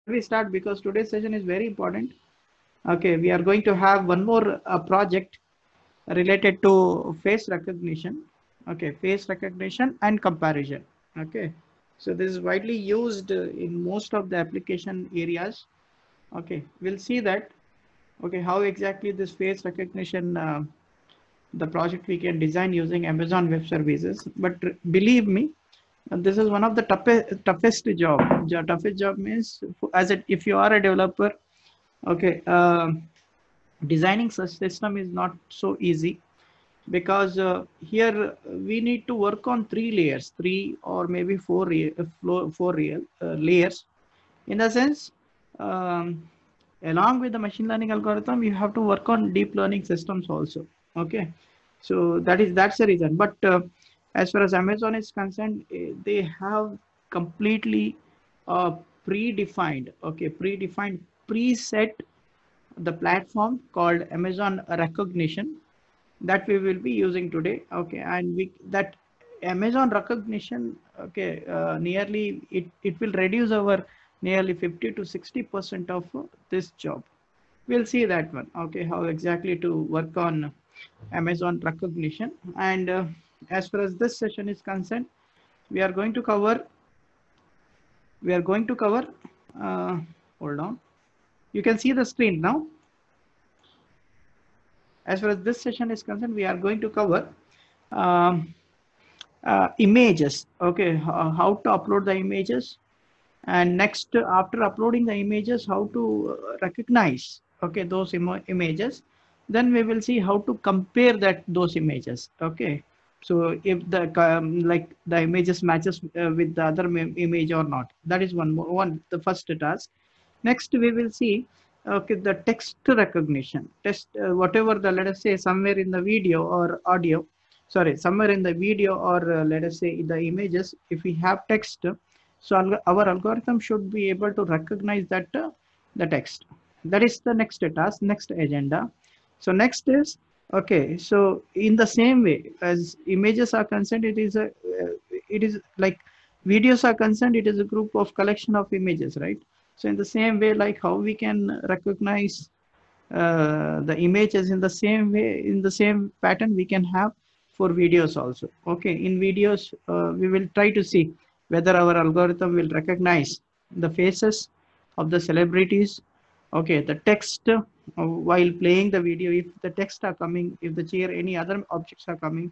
we start, because today's session is very important. Okay, we are going to have one more project related to face recognition. Okay, face recognition and comparison. Okay, so this is widely used in most of the application areas. Okay, we'll see that. Okay, how exactly this face recognition, the project we can design using Amazon Web Services. But believe me, this is one of the toughest job. Toughest job means, as if you are a developer, okay, designing such system is not so easy, because here we need to work on three layers, three or maybe four real layers. In the sense, um, along with the machine learning algorithm, you have to work on deep learning systems also. Okay, so that's the reason. But as far as Amazon is concerned, they have completely uh, predefined, okay, preset the platform called Amazon Recognition that we will be using today. Okay, and we that Amazon Recognition, okay, nearly it will reduce our nearly 50 to 60% of this job. We'll see that one. Okay, how exactly to work on Amazon Recognition. And as far as this session is concerned, we are going to cover we are going to cover uh, hold on, you can see the screen now. As far as this session is concerned, we are going to cover um, images. Okay, how to upload the images, and next, after uploading the images, how to recognize, okay, those images. Then we will see how to compare those images. Okay, so if the like the images matches with the other image or not. That is the first task. Next, we will see, okay, the text recognition test, whatever the, let us say, somewhere in the video or audio, sorry, somewhere in the video or let us say in the images, if we have text, so our algorithm should be able to recognize that the text. That is the next task, next agenda. So next is, okay, so in the same way as images are concerned, it is like videos are concerned, it is a group of collection of images, right? So in the same way, like how we can recognize the images, in the same way, in the same pattern, we can have for videos also. Okay, in videos, we will try to see whether our algorithm will recognize the faces of the celebrities. Okay, the text, while playing the video, if the text are coming, if the chair, any other objects are coming,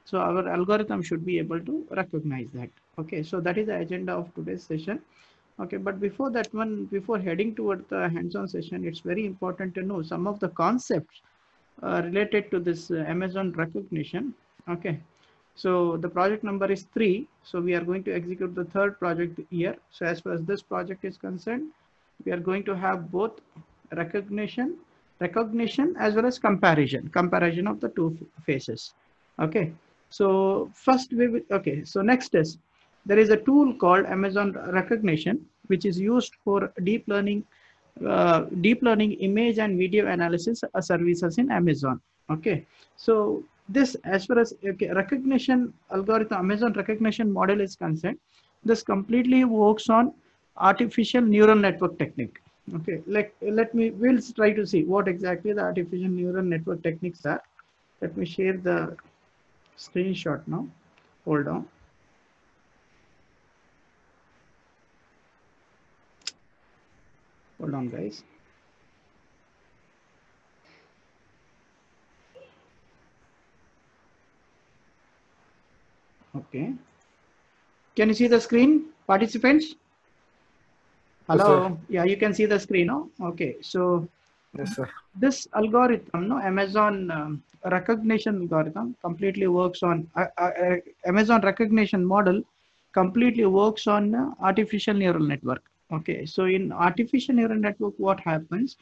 so our algorithm should be able to recognize that. Okay, so that is the agenda of today's session. Okay, but before that one, before heading toward the hands-on session, it's very important to know some of the concepts related to this Amazon recognition. Okay, so the project number is 3. So we are going to execute the third project here. So as far as this project is concerned, we are going to have both recognition, recognition as well as comparison of the two faces. Okay, so first we will, okay, so next is, there is a tool called Amazon Recognition, which is used for deep learning image and video analysis services in Amazon. Okay, so this, as far as, okay, recognition algorithm, Amazon recognition model is concerned, this completely works on artificial neural network technique. Okay, we'll try to see what exactly the artificial neural network techniques are. Let me share the screenshot now. Hold on. Hold on, guys. Okay. Can you see the screen, participants? Yes, sir. Hello. Yeah, you can see the screen. No? Okay. So Yes, sir. this algorithm, no, Amazon recognition algorithm completely works on Amazon recognition model completely works on artificial neural network. Okay. So in artificial neural network, what happens?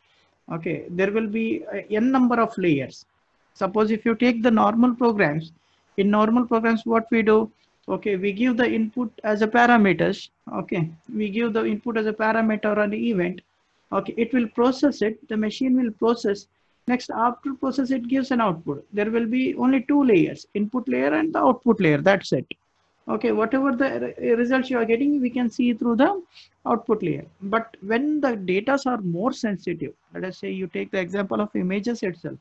Okay, there will be n number of layers. Suppose if you take the normal programs, in normal programs, what we do, okay, we give the input as a parameters. Okay, we give the input as a parameter or an event. Okay, it will process it. The machine will process. Next, after process, it gives an output. There will be only two layers: input layer and the output layer. That's it. Okay, whatever the results you are getting, we can see through the output layer. But when the data are more sensitive, let us say you take the example of images itself.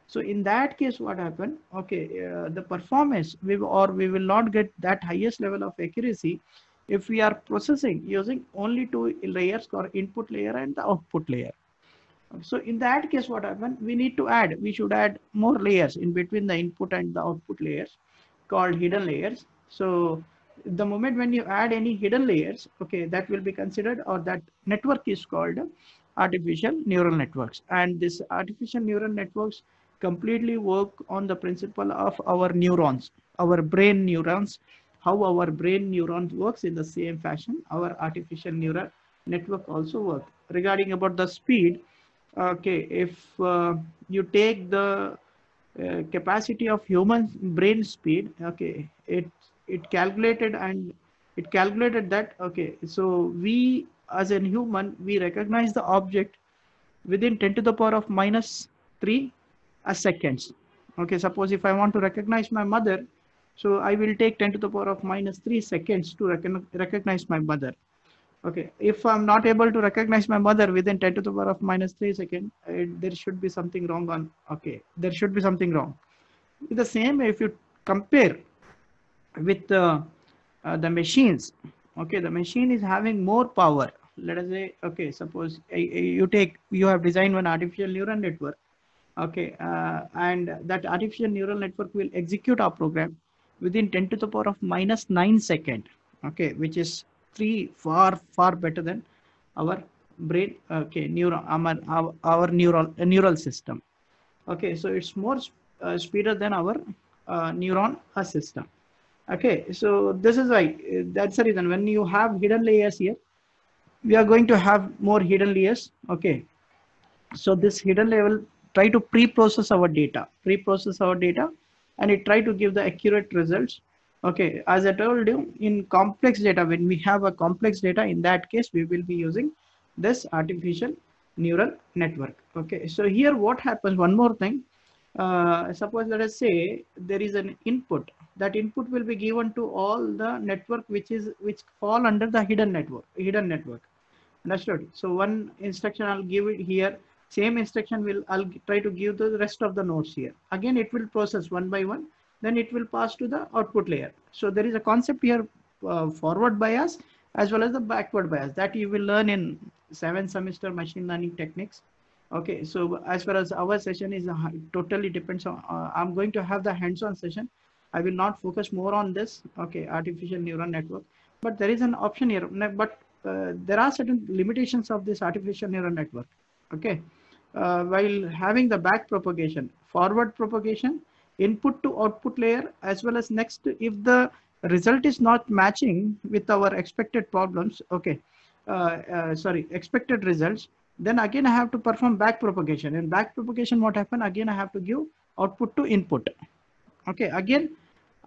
So in that case, what happened? Okay, the performance we will not get that highest level of accuracy if we are processing using only two layers, or input layer and the output layer. So in that case, what happened? We should add more layers in between the input and the output layers, called hidden layers. So the moment when you add any hidden layers, okay, that will be considered, or that network is called artificial neural networks. And this artificial neural networks completely work on the principle of our neurons, our brain neurons, how our brain neurons works. In the same fashion, our artificial neural network also work. Regarding about the speed, okay, if you take the capacity of human brain speed, okay, it calculated, and it calculated that, okay, so we as a human, we recognize the object within 10 to the power of minus 3 seconds. Okay, suppose if I want to recognize my mother, so I will take 10 to the power of minus 3 seconds to recognize my mother. Okay, if I'm not able to recognize my mother within 10 to the power of minus 3 seconds, there should be something wrong on, okay, there should be something wrong. The same, if you compare with the machines, okay, the machine is having more power. Let us say, okay, suppose you have designed one artificial neural network, okay, and that artificial neural network will execute our program within 10 to the power of minus 9 second, okay, which is far better than our brain, okay, our neural system. Okay, so it's more speeder than our neuron system. Okay, so this is why, that's the reason when you have hidden layers here, we are going to have more hidden layers. Okay, so this hidden level try to pre-process our data, and it try to give the accurate results. Okay, as I told you, in complex data, when we have a complex data, in that case we will be using this artificial neural network. Okay, so here what happens, one more thing, suppose let us say there is an input. That input will be given to all the network which fall under the hidden network. Understood? So one instruction I'll give it here. Same instruction I'll try to give the rest of the nodes here. Again, it will process one by one. Then it will pass to the output layer. So there is a concept here, forward bias as well as the backward bias, that you will learn in 7th semester machine learning techniques. Okay, so as far as our session is, totally depends on, I'm going to have the hands-on session. I will not focus more on this, okay, artificial neural network. But there is an option here, but there are certain limitations of this artificial neural network. Okay, while having the back propagation, forward propagation, input to output layer, as well as next, if the result is not matching with our expected problems, okay, expected results, then again I have to perform back propagation. In back propagation, what happen? Again, I have to give output to input. Okay, again,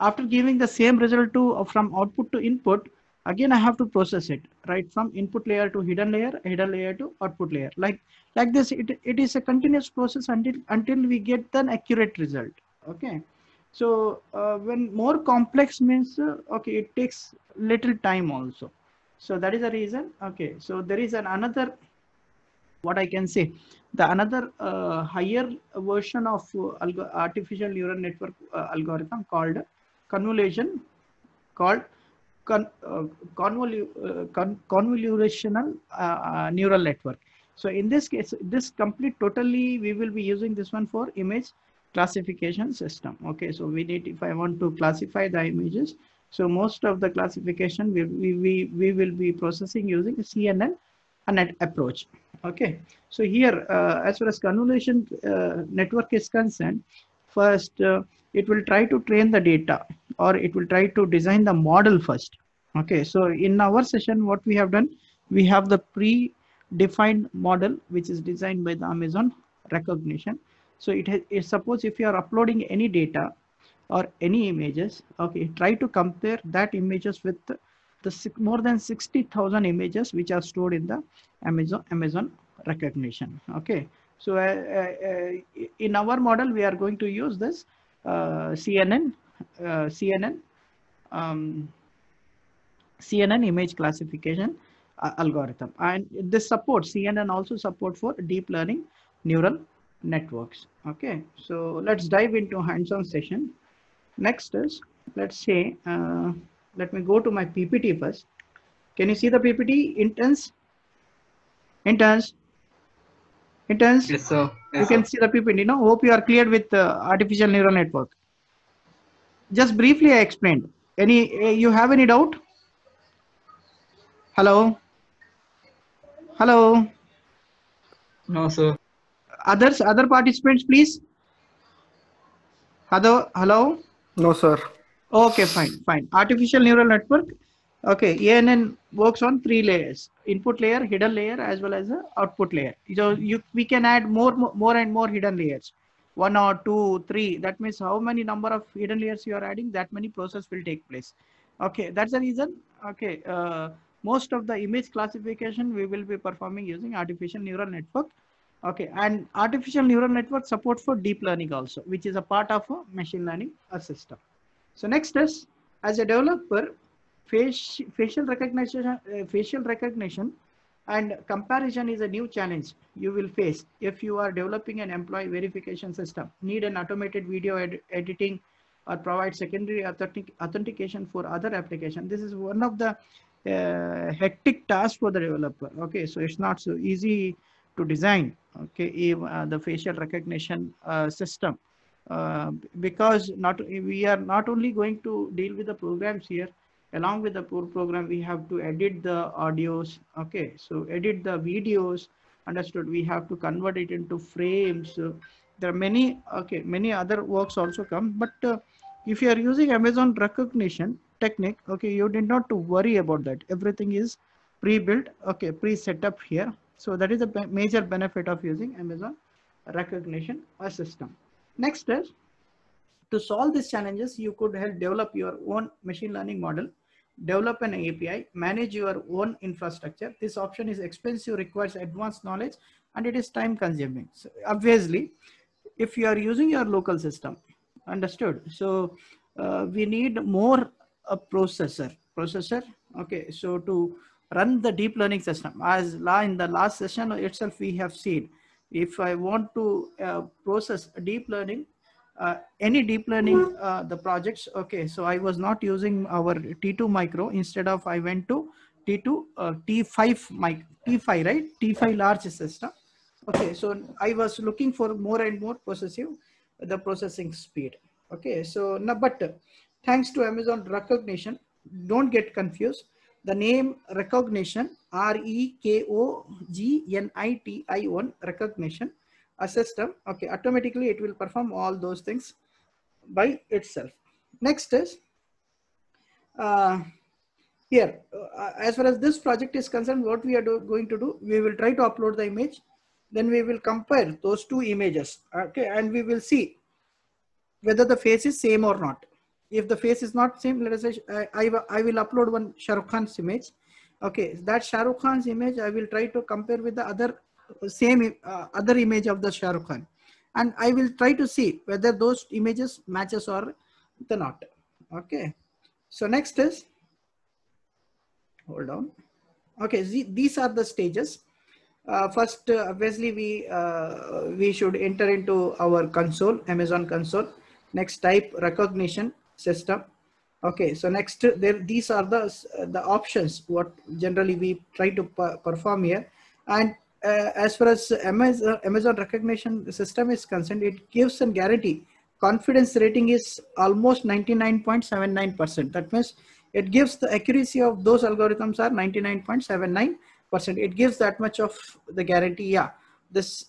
after giving the same result to from output to input, again I have to process it, right, from input layer to hidden layer to output layer. Like this, it is a continuous process until we get an accurate result. Okay, so when more complex means, okay, it takes little time also. So that is the reason. Okay, so there is another, what I can say, the another higher version of artificial neural network algorithm called convolution, called con, uh, convolutional neural network. So in this case, this complete totally, we will be using this one for image classification system. Okay, so we need, if I want to classify the images, so most of the classification we will be processing using CNN and approach. Okay, so here, as far as convolution network is concerned, first it will try to train the data, or it will try to design the model first. Okay, so in our session, what we have done, we have the pre-defined model which is designed by the Amazon Rekognition. So suppose if you are uploading any data or any images, okay, try to compare that images with the more than 60,000 images which are stored in the Amazon Rekognition. Okay, so in our model, we are going to use this CNN, CNN. CNN image classification algorithm, and this supports CNN also support for deep learning neural networks. Okay, so let's dive into hands-on session. Next is, let's say, let me go to my PPT first. Can you see the PPT? Interns, interns, interns. Yes, sir. You Yes, can sir. see the PPT. No, hope you are clear with artificial neural network. Just briefly, I explained. Any you have any doubt? Hello, hello. No, sir. Others, other participants, please. Hello, hello. No, sir. Okay, fine, fine. Artificial neural network. Okay, ANN works on three layers: input layer, hidden layer, as well as the output layer. So we can add more and more hidden layers. One or two, three. That means how many number of hidden layers you are adding, that many process will take place. Okay, that's the reason. Okay, most of the image classification we will be performing using artificial neural network. Okay, and artificial neural network support for deep learning also, which is a part of a machine learning system. So next is, as a developer, facial recognition and comparison is a new challenge you will face if you are developing an employee verification system, need an automated video editing, or provide secondary authentication for other application. This is one of the hectic tasks for the developer. Okay, so it's not so easy to design. Okay, if, the facial recognition system, because not we are not only going to deal with the programs here. Along with the program, we have to edit the audios. Okay, so edit the videos. Understood. We have to convert it into frames. There are many, okay, many other works also come. But if you are using Amazon recognition technique, okay, you did not to worry about that. Everything is pre-built, okay, pre-set up here. So that is a major benefit of using Amazon recognition system. Next is, to solve these challenges, you could help develop your own machine learning model, develop an API, manage your own infrastructure. This option is expensive, requires advanced knowledge, and it is time consuming. So obviously, if you are using your local system, understood. So we need more a processor. Okay, so to run the deep learning system, as in the last session itself, we have seen, if I want to process deep learning, any deep learning the projects. Okay, so I was not using our T2 micro. Instead of, I went to T2 T5 T5, right? T5 large system. Okay, so I was looking for more and more the processing speed. Okay, so now, but thanks to Amazon recognition, don't get confused. The name recognition, REKOGNITION, recognition, a system. Okay, automatically it will perform all those things by itself. Next is, here, as far as this project is concerned, what we are going to do, we will try to upload the image, then we will compare those two images. Okay, and we will see whether the face is same or not. If the face is not same, let us say I will upload one Shah Rukh Khan's image. Okay, that Shah Rukh Khan's image I will try to compare with the other same other image of the Shah Rukh Khan, and I will try to see whether those images matches or the not. Okay, so next is, hold on. Okay, these are the stages. First, obviously, we should enter into our console, Amazon console. Next, type recognition system. Okay, so next, these are the options what generally we try to perform here. And as far as Amazon recognition system is concerned, it gives a guarantee. Confidence rating is almost 99.79%. That means it gives the accuracy of those algorithms are 99.79%. It gives that much of the guarantee. Yeah, this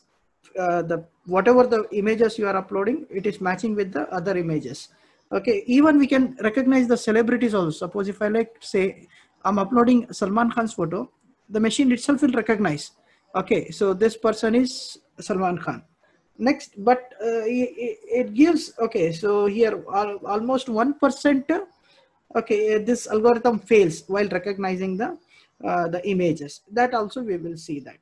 the whatever the images you are uploading, it is matching with the other images. Okay, even we can recognize the celebrities also. Suppose if I like say I'm uploading Salman Khan's photo, the machine itself will recognize. Okay, so this person is Salman Khan. Next, but it gives, okay, so here almost 1%. Okay, this algorithm fails while recognizing the images. That also we will see that.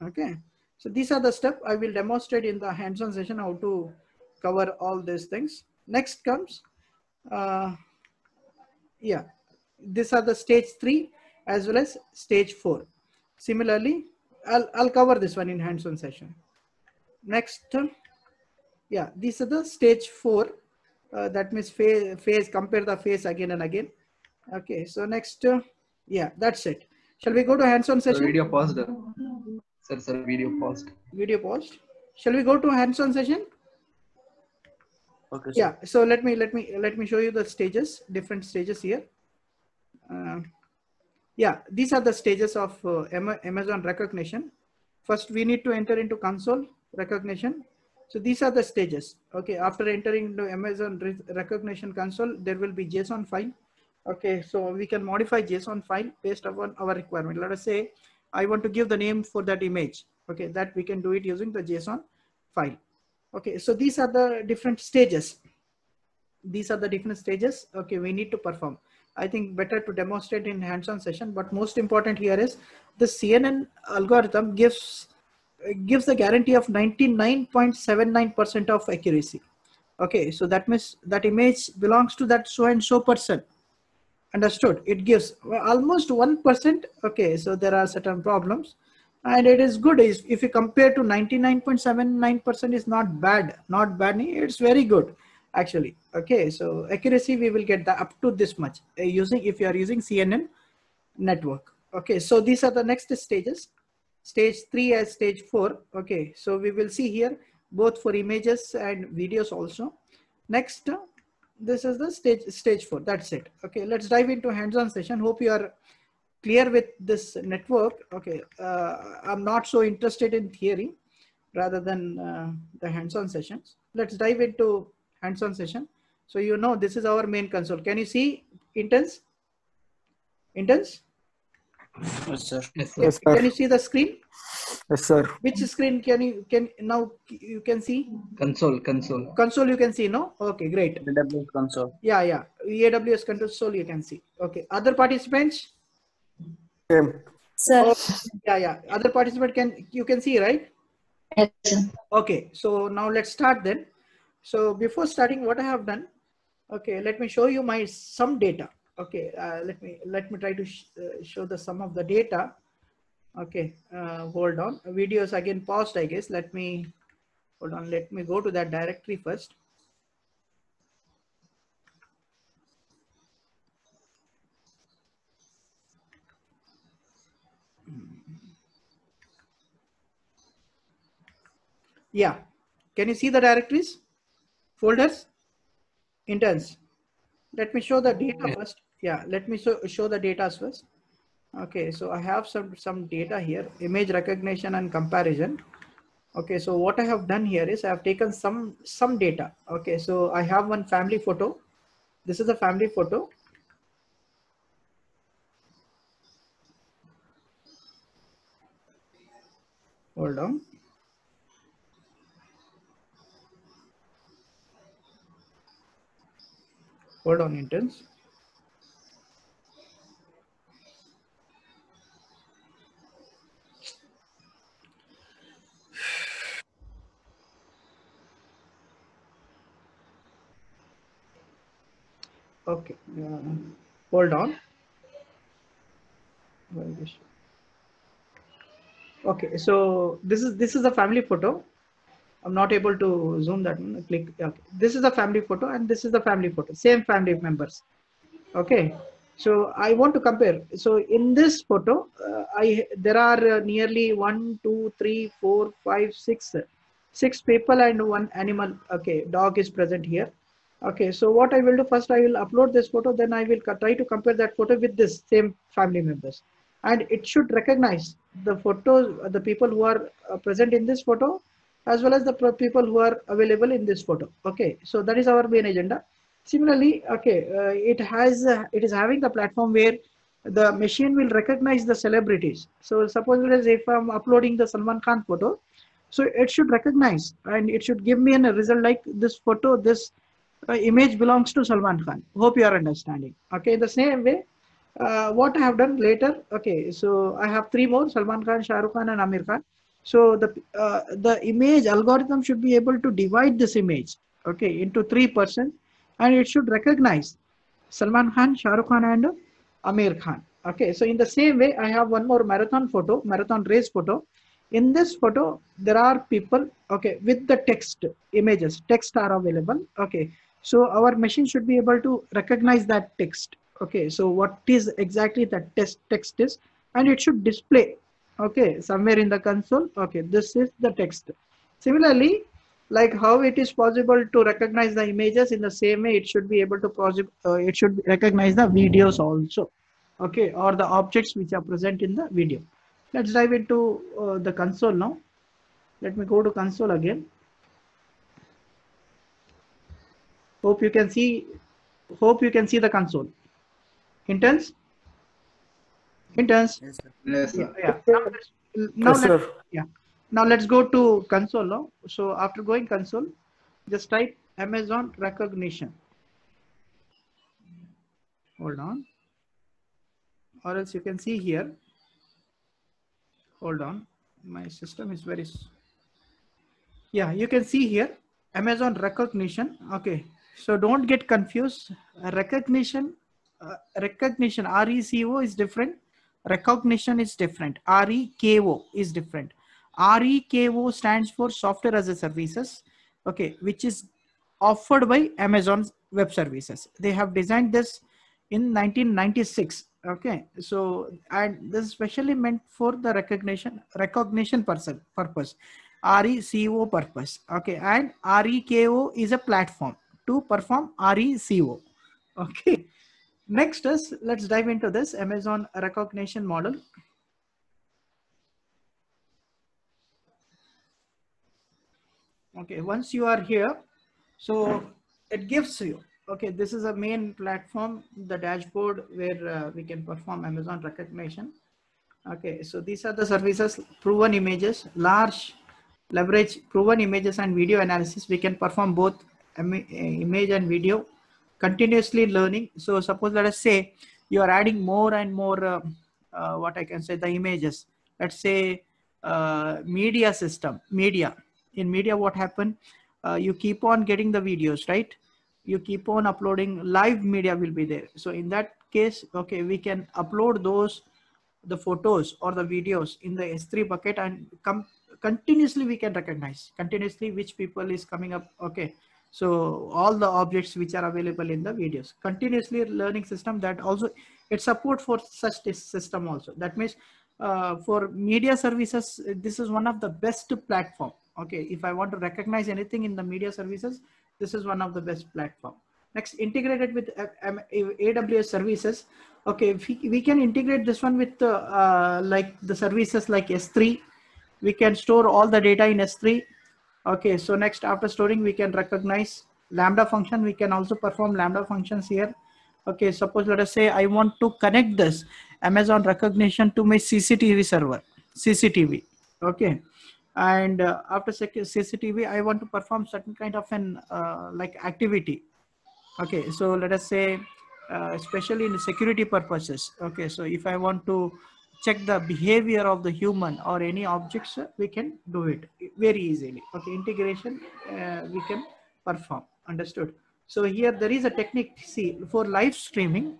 Okay, so these are the steps I will demonstrate in the hands-on session how to cover all these things. Next comes, yeah, these are the stage 3 as well as stage 4. Similarly, I'll cover this one in hands-on session. Next, yeah, these are the stage 4. That means phase, compare the phase again and again. Okay, so next, yeah, that's it. Shall we go to hands-on Sir, session? video paused. Sir, video paused. Video paused. Shall we go to hands-on session? Okay, sir. Yeah, so let me show you the stages, different stages here. Yeah, these are the stages of Amazon Rekognition. First, we need to enter into console Rekognition. So these are the stages. Okay, after entering into Amazon Rekognition console, there will be JSON file. Okay, so we can modify JSON file based upon our requirement. Let us say I want to give the name for that image. Okay, that we can do it using the JSON file. Okay, so these are the different stages. These are the different stages. Okay, we need to perform. I think better to demonstrate in hands-on session, but most important here is the CNN algorithm gives the guarantee of 99.79% of accuracy. Okay, so that means that image belongs to that so and so person. Understood? It gives almost 1%. Okay, so there are certain problems, and it is good if you compare to 99.79% is not bad. Not bad. It's very good actually. Okay, so accuracy we will get the up to this much using if you are using CNN network. Okay, so these are the next stages. Stage 3 as stage 4. Okay, so we will see here both for images and videos also. Next, this is the stage 4. That's it. Okay, let's dive into hands-on session. Hope you are clear with this network. Okay, I'm not so interested in theory rather than the hands-on sessions. Let's dive into hands-on session. So you know this is our main console. Can you see Intense? Intense? Yes, sir. Yes, sir. Yes, sir. Can you see the screen? Yes, sir. Which screen can now you can see? Console. Console you can see, no? Okay, great. AWS console. Yeah. AWS console you can see. Okay. Other participants? Same. Sir. Oh, yeah. Other participant you can see, right? Yes, sir. Okay. So now let's start then. So before starting, what I have done, okay, let me show you some data. Okay, let me try to show the sum of the data. Okay, hold on. Video is again paused, I guess. Let me hold on. Let me go to that directory first. Yeah, can you see the directories, folders, interns? Let me show the data first. Yeah, let me show the data first. Okay, so I have some data here, image recognition and comparison. Okay, so what I have done here is I have taken some data. Okay, so I have one family photo. This is a family photo. Hold on. Hold on, interns. Okay, hold on. Okay, so this is a family photo. I'm not able to zoom that. Click. Okay. This is a family photo, and this is the family photo. Same family members. Okay. So I want to compare. So in this photo, there are nearly 1, 2, 3, 4, 5, 6 people and one animal. Okay, dog is present here. Okay, so what I will do first, I will upload this photo. Then I will try to compare that photo with this same family members, and it should recognize the photos, the people who are present in this photo, as well as the people who are available in this photo. Okay, so that is our main agenda. Similarly, okay, it is having the platform where the machine will recognize the celebrities. So suppose if I'm uploading the Salman Khan photo, so it should recognize and it should give me a result like this photo, this image belongs to Salman Khan. Hope you are understanding. Okay, in the same way, what I have done later. Okay, so I have 3 more: Salman Khan, Shah Rukh Khan, and Amir Khan. So the image algorithm should be able to divide this image, okay, into 3%, and it should recognize Salman Khan, Shah Rukh Khan, and Amir Khan. Okay, so in the same way, I have one more marathon photo, marathon race photo. In this photo, there are people, okay, with the text images, text are available. Okay, so our machine should be able to recognize that text. Okay, so what is exactly that text is, and it should display, okay, somewhere in the console. Okay, this is the text. Similarly, like how it is possible to recognize the images, in the same way it should be able to it should recognize the videos also, okay, or the objects which are present in the video. Let's dive into the console now. Let me go to console again. Hope you can see the console. Interns. Yes, sir. Yes, Yeah, sir. yeah. Now Yes, let's sir. yeah. Now let's go to console now. So after going console, just type Amazon recognition. Hold on. Or else you can see here. Hold on. My system is very. Yeah, you can see here Amazon recognition. Okay. So don't get confused. Recognition, recognition, RECO is different. Recognition is different. REKO is different. REKO stands for software as a services. Okay, which is offered by Amazon Web Services. They have designed this in 1996. Okay, so and this is specially meant for the recognition purpose. RECO purpose. Okay, and REKO is a platform to perform RECO. Okay. Next is, let's dive into this Amazon recognition model. Okay, once you are here, so it gives you, okay, this is a main platform, the dashboard where we can perform Amazon recognition. Okay, so these are the services, proven images, large leverage proven images and video analysis. We can perform both image and video, continuously learning. So suppose, let us say you are adding more and more, what I can say, the images. Let's say media system, media. In media, what happened? You keep on getting the videos, right? You keep on uploading, live media will be there. So in that case, okay, we can upload those, the photos or the videos in the S3 bucket, and continuously we can recognize continuously which people is coming up. Okay, so all the objects which are available in the videos, continuously learning system, that also it support for such system also. That means for media services, this is one of the best platform. Okay, if I want to recognize anything in the media services, this is one of the best platform. Next, integrated with AWS services. Okay, we can integrate this one with like the services like S3. We can store all the data in S3. Okay, so next, after storing, we can recognize Lambda function. We can also perform Lambda functions here. Okay, suppose let us say I want to connect this Amazon recognition to my CCTV server, CCTV. Okay, and after CCTV, I want to perform certain kind of an like activity. Okay, so let us say, especially in security purposes. Okay, so if I want to check the behavior of the human or any objects, we can do it very easily. Okay, integration we can perform. Understood? So here there is a technique. See, for live streaming,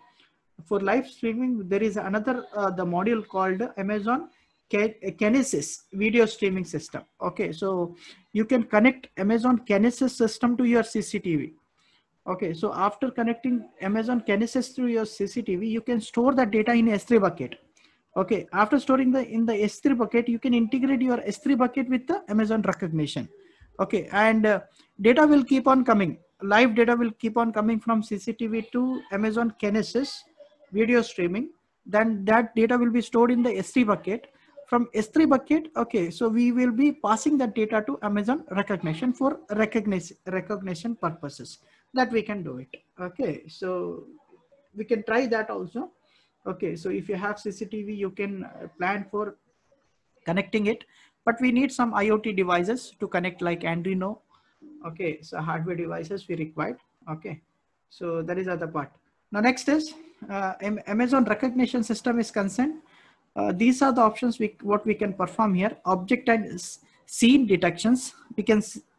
there is another the module called Amazon Kinesis video streaming system. Okay, so you can connect Amazon Kinesis system to your CCTV. Okay, so after connecting Amazon Kinesis through your CCTV, you can store that data in S3 bucket. Okay, after storing in the S3 bucket, you can integrate your S3 bucket with the Amazon recognition. Okay, and data will keep on coming. Live data will keep on coming from CCTV to Amazon Kinesis video streaming. Then that data will be stored in the S3 bucket. From S3 bucket, okay, so we will be passing that data to Amazon recognition for recognition purposes. That we can do it. Okay, so we can try that also. Okay, so if you have CCTV, you can plan for connecting it, but we need some IoT devices to connect, like Arduino. Okay, so hardware devices we required. Okay, so that is other part. Now next is Amazon recognition system is concerned. These are the options what we can perform here. Object and scene detections.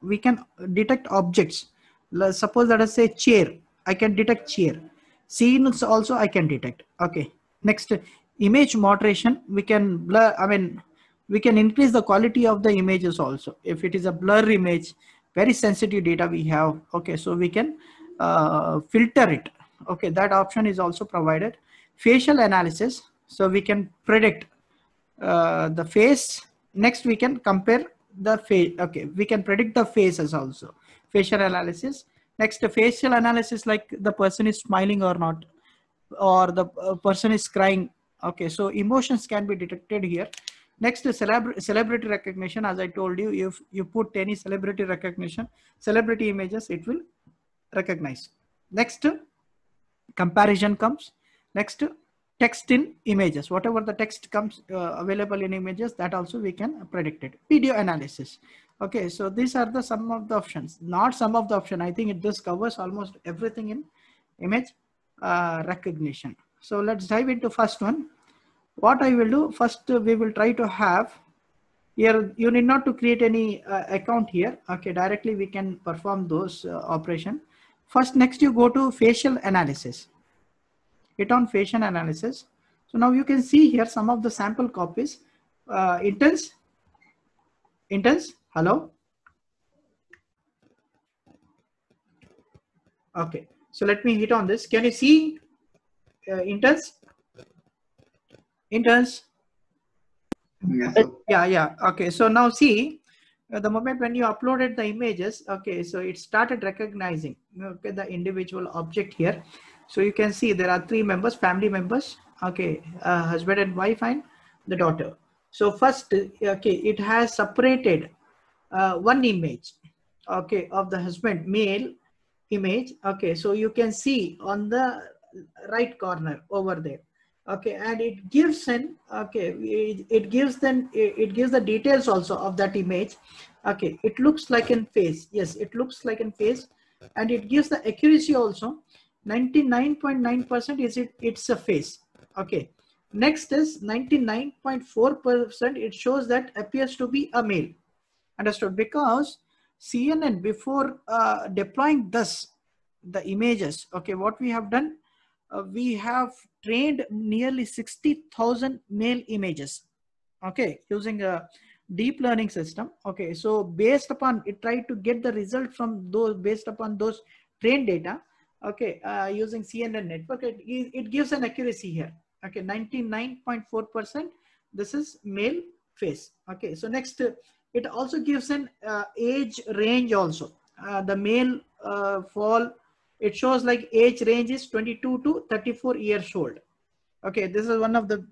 We can detect objects. Suppose let us say chair. I can detect chair. Scenes also I can detect. Okay, Next, image moderation. We can blur, we can increase the quality of the images also. If it is a blur image, very sensitive data we have, okay, so we can filter it. Okay, that option is also provided. Facial analysis, so we can predict the face. Next, we can compare the face. Okay, we can predict the faces also. Facial analysis. Next, facial analysis, like the person is smiling or not, or the person is crying. Okay, so emotions can be detected here. Next is celebrity recognition. As I told you, if you put any celebrity recognition, celebrity images, it will recognize. Next, comparison comes. Next, text in images. Whatever the text comes available in images, that also we can predict it. Video analysis. Okay, so these are the some of the options. Not some of the option. I think this covers almost everything in image recognition. So let's dive into first one. What I will do first, we will try to have here. You need not to create any account here. Okay, directly we can perform those operation. First, next you go to facial analysis. Hit on facial analysis. So now you can see here some of the sample copies. Intense. Hello. Okay, so let me hit on this. Can you see Intense? Yes, sir. Yeah. Okay, so now see the moment when you uploaded the images. Okay, so it started recognizing, okay, the individual object here. So you can see there are 3 members, family members. Okay, husband and wife and the daughter. So first, okay, it has separated one image, okay, of the husband, male image. Okay, so you can see on the right corner over there. Okay, and it gives an, okay, it gives the details also of that image. Okay, it looks like in face. Yes, it looks like in face, and it gives the accuracy also. 99.9% is it's a face. Okay, next is 99.4%. It shows that appears to be a male. Understood? Because CNN, before deploying the images, okay, what we have done, we have trained nearly 60,000 male images, okay, using a deep learning system. Okay, so based upon it, try to get the result from those, based upon those trained data. Okay, using CNN network, it gives an accuracy here. Okay, 99.4%. This is male face. Okay, so next, it also gives an age range also. The male fall, it shows like age range is 22 to 34 years old. Okay, this is one of the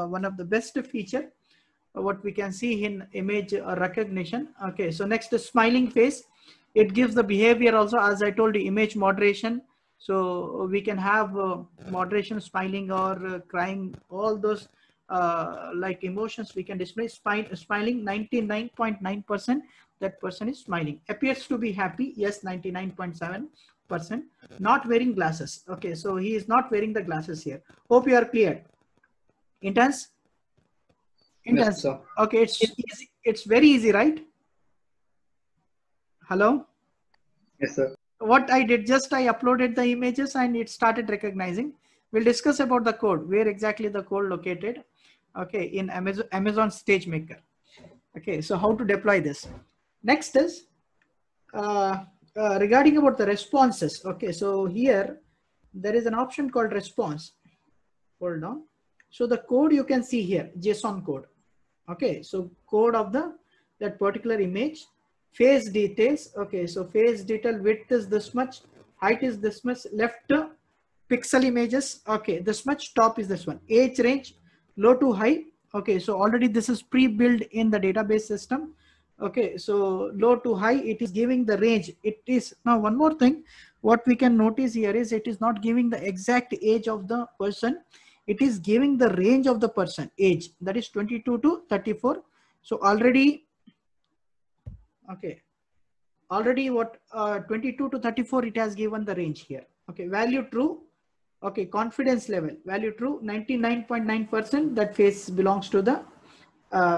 one of the best feature what we can see in image recognition. Okay, so next is smiling face. It gives the behavior also, as I told you, image moderation. So we can have moderation, smiling or crying, all those like emotions we can display. Smiling, 99.9%. That person is smiling. Appears to be happy. Yes, 99.7%. Not wearing glasses. Okay, so he is not wearing the glasses here. Hope you are clear. Intense. Yes, sir. Okay, it's easy. It's very easy, right? Hello. Yes, sir. What I did, just I uploaded the images and it started recognizing. We'll discuss about the code, where exactly the code located. Okay, in Amazon SageMaker. Okay, so how to deploy this? Next is regarding about the responses. Okay, so here there is an option called response. Hold on. So the code you can see here, JSON code. Okay, so code of that particular image. Face details. Okay, so face detail, width is this much, height is this much, left pixel images. Okay, this much, top is this one. Age range, low to high. Okay, so already this is pre-built in the database system. Okay, so low to high, it is giving the range. It is now one more thing. What we can notice here is it is not giving the exact age of the person. It is giving the range of the person age, that is 22 to 34. So already, okay, already what 22 to 34, it has given the range here. Okay, value true. Okay, confidence level, value true, 99.9%. That face belongs to the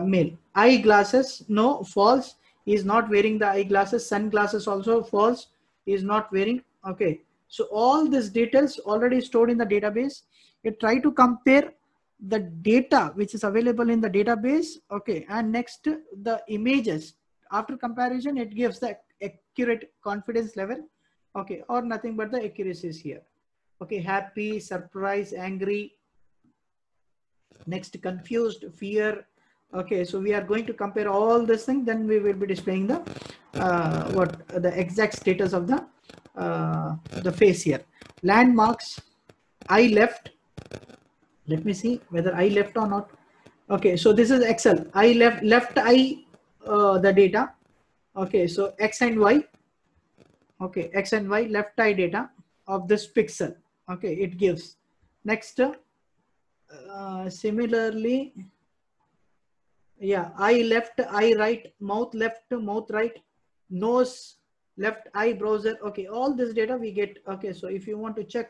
male. Eyeglasses, no, false. He is not wearing the eyeglasses. Sunglasses also false. He is not wearing. Okay, So all these details already stored in the database. It try to compare the data which is available in the database, okay, and next the images. After comparison, it gives the accurate confidence level, okay, or nothing but the accuracies here. Okay, happy, surprise, angry, next confused, fear. Okay, so we are going to compare all this thing, then we will be displaying the what the exact status of the face here. Landmarks, I left. Let me see whether I left or not. Okay, so this is Excel. I left I the data. Okay, so X and Y. Okay, X and Y left I data of this pixel. Okay, it gives. Next, similarly, yeah, eye left, eye right, mouth left, mouth right, nose left, eye browser. Okay, all this data we get. Okay, so if you want to check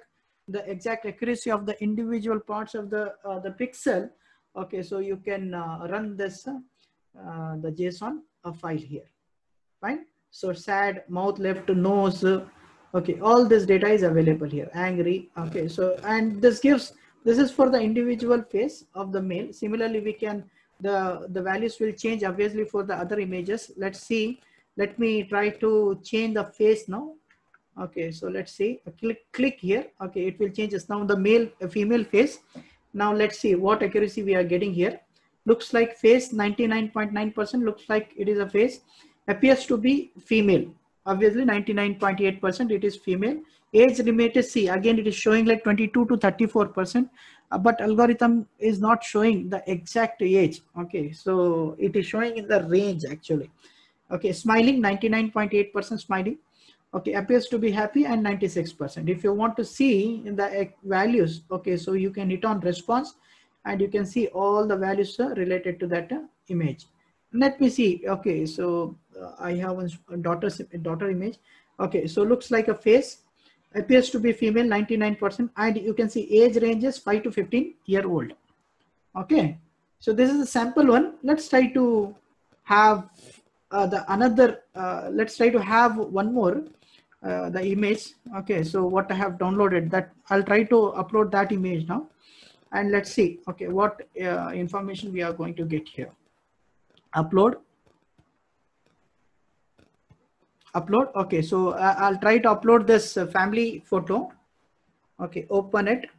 the exact accuracy of the individual parts of the pixel, okay, so you can run this the JSON file here. Fine. So sad, mouth left, nose. Okay, all this data is available here. Angry. Okay, so and this is for the individual face of the male. Similarly, we can the values will change obviously for the other images. Let's see. Let me try to change the face now. Okay, so let's see. Click here. Okay, it will change us now the male female face. Now let's see what accuracy we are getting here. Looks like face 99.9%. Looks like it is a face. Appears to be female. Obviously 99.8% it is female. Age limited, see again it is showing like 22 to 34%, but algorithm is not showing the exact age. Okay, so it is showing in the range actually. Okay, smiling 99.8% smiling. Okay, appears to be happy and 96%. If you want to see in the values, okay, so you can hit on response and you can see all the values related to that image. Let me see. Okay, so I have a daughter image. Okay, so looks like a face, appears to be female 99%, and you can see age ranges 5 to 15-year-old. Okay, so this is a sample one. Let's try to have let's try to have one more the image. Okay, so what I have downloaded, that I'll try to upload that image now, and let's see. Okay, what information we are going to get here. Upload. Okay, so I'll try to upload this family photo. Okay, open it.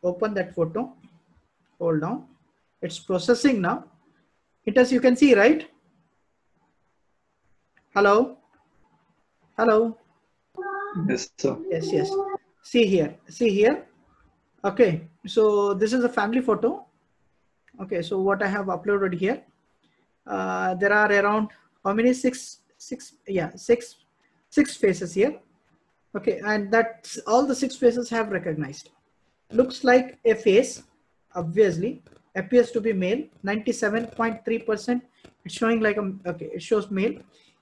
Open that photo. Hold on, it's processing now. It as you can see, right? Hello. Yes, sir. Yes. See here. Okay, so this is a family photo. Okay, so what I have uploaded here, there are around how many six faces here. Okay, and that's all the 6 faces have recognized. Looks like a face, obviously. Appears to be male, 97.3%. It's showing like okay, it shows male.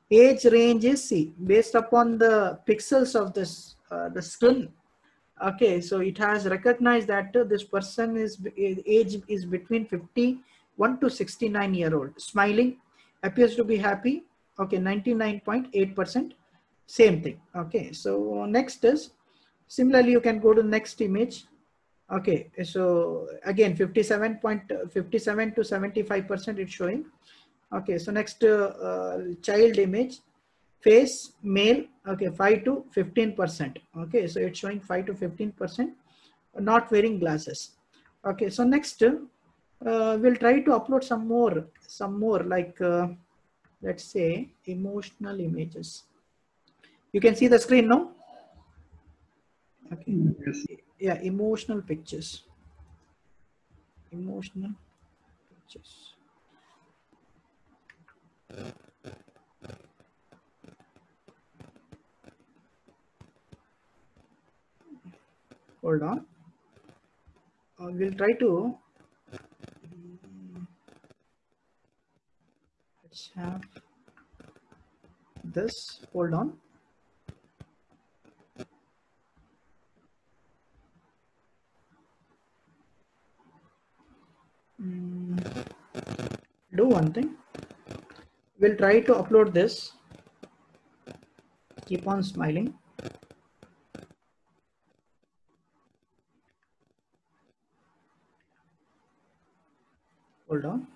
Age range is C, based upon the pixels of this the skin. Okay, so it has recognized that this person is age is between 51 to 69-year-old. Smiling, appears to be happy. Okay, 99.8%. Same thing. Okay, so next is similarly you can go to next image. Okay, so again 57 to 75% it's showing. Okay, so next child image, face male. Okay, 5 to 15%. Okay, so it's showing 5 to 15%, not wearing glasses. Okay, so next we'll try to upload some more like let's say emotional images. You can see the screen now. Okay, Yes. yeah, emotional pictures. Hold on. We'll try to let's have this. Hold on. Do one thing. We'll try to upload this. Keep on smiling. Hold on.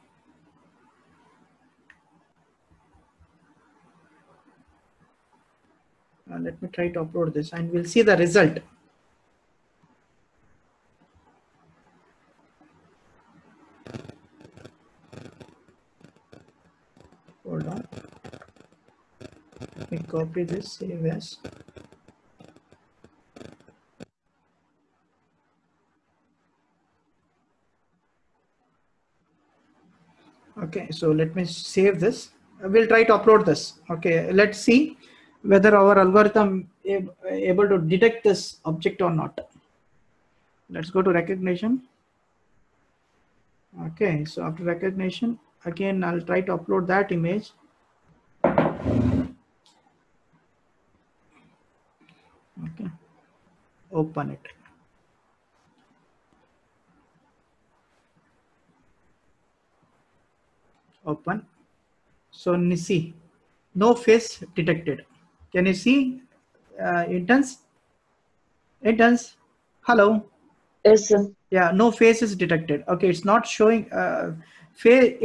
Let me try to upload this and we'll see the result. Hold on. Let me copy this, save as. Okay, so let me save this. We'll try to upload this. Okay, let's see whether our algorithm is able to detect this object or not. Let's go to recognition. Okay, so after recognition, again, I'll try to upload that image. Okay, open it. Open. So see, no face detected. Can you see Intense? Intense? Hello? Yes, sir. Yeah, no face is detected. Okay, it's not showing face.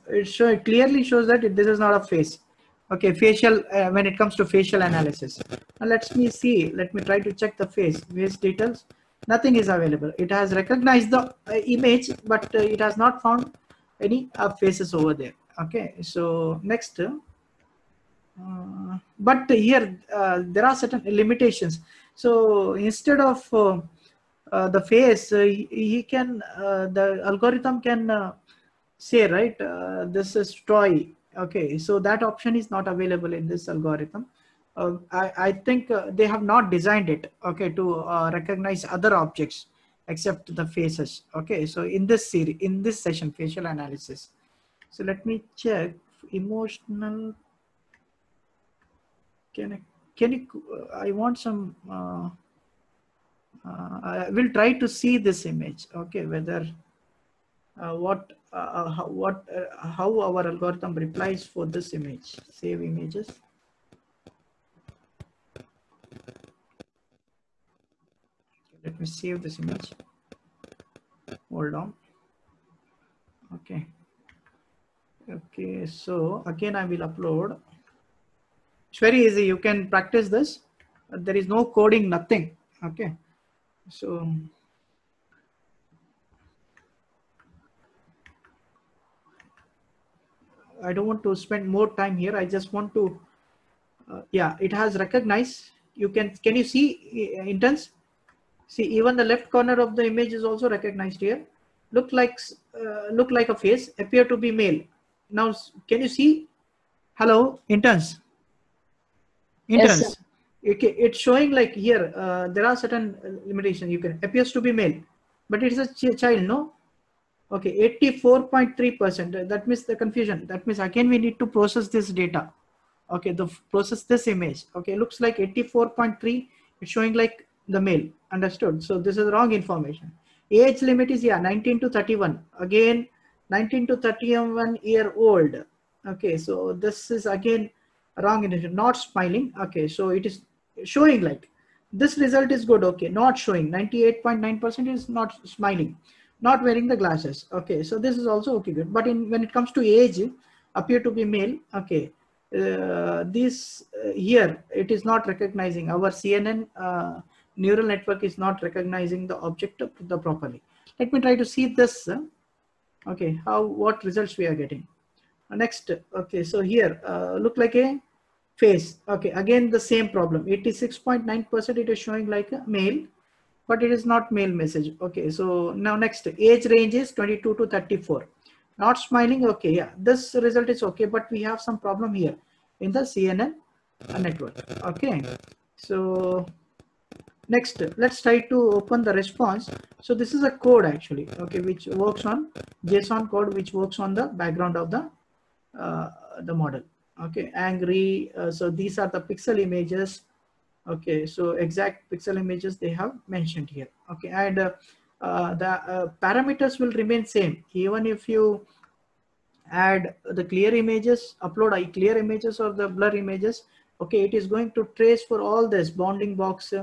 It clearly shows that this is not a face. Okay, facial when it comes to facial analysis. Now let me see. Let me try to check the face details. Nothing is available. It has recognized the image, but it has not found any faces over there. Okay, so next. But here there are certain limitations. So instead of the face, he can the algorithm can say, right, this is toy. Okay, so that option is not available in this algorithm. I think they have not designed it, okay, to recognize other objects except the faces. Okay, so in this series, in this session, facial analysis. So let me check emotional. Can you I want some I will try to see this image, okay, whether how our algorithm replies for this image. Save images. Let me save this image. Hold on. Okay, so again I will upload. It's very easy, you can practice this. There is no coding, nothing. Okay, so I don't want to spend more time here. I just want to yeah, it has recognized. Can you see Intense? See, even the left corner of the image is also recognized here. Look like a face, appear to be male. Now can you see? Hello, Intense. Yes, Okay, it's showing like here there are certain limitations. You can appears to be male, but it is a child, no? Okay, 84.3%. That means the confusion. That means again we need to process this data. Okay, process this image. Okay, looks like 84.3. It's showing like the male. Understood? So this is wrong information. Age limit is 19 to 31. Again, 19 to 31-year-old. Okay, so this is again wrong information. Not smiling. Okay, so it is showing like this result is good. Okay, not showing. 98.9% is not smiling. Not wearing the glasses. Okay, so this is also okay, good. But when it comes to age, appear to be male. Okay, this here it is not recognizing. Our CNN neural network is not recognizing the object properly. Let me try to see this. Okay, what results we are getting. Next, okay, so here look like a face. Okay, again the same problem. 86.9% it is showing like a male, but it is not male message. Okay, so now next, age range is 22 to 34. Not smiling. Okay, yeah, this result is okay, but we have some problem here in the CNN network. Okay, so next, let's try to open the response. So this is a code actually, okay, which works on JSON code, which works on the background of the model. Okay, angry. So these are the pixel images. Okay, so exact pixel images they have mentioned here. Okay, and the parameters will remain same even if you add the clear images, upload clear images or the blur images. Okay, it is going to trace for all this bounding box,